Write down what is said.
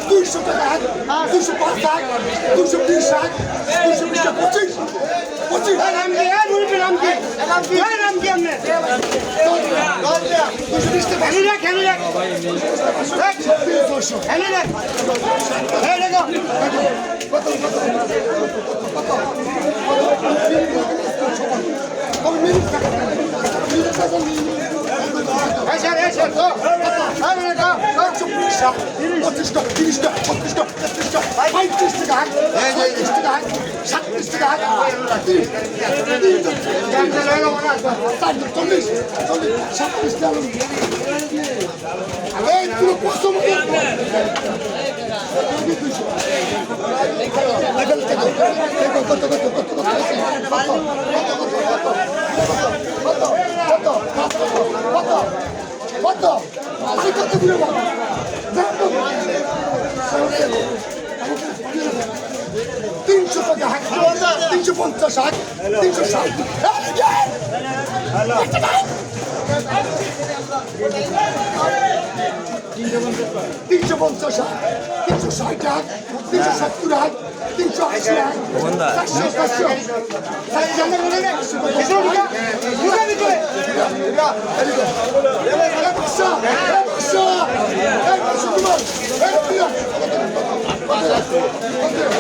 দুইশো টাকা 205 টাকা 220 টাকা 220 টাকা 25 নাম কি নাম কি নাম কি আমনে 220 টাকা খেলে রাখ খেলে রাখ খেলে রাখ এই দেখো কত মিনিট টাকা এই স্যার তো আরে দেখো 25 টাকা 25 টাকা 30 টাকা 35 টাকা 33 টাকা 35 টাকা 30 টাকা 37 টাকা 37 টাকা এই তুই কত কত আমি কত দিলে বাবা 300 টাকা 350 টাকা 360 350 টাকা 360 টাকা 370 টাকা 380 টাকা 400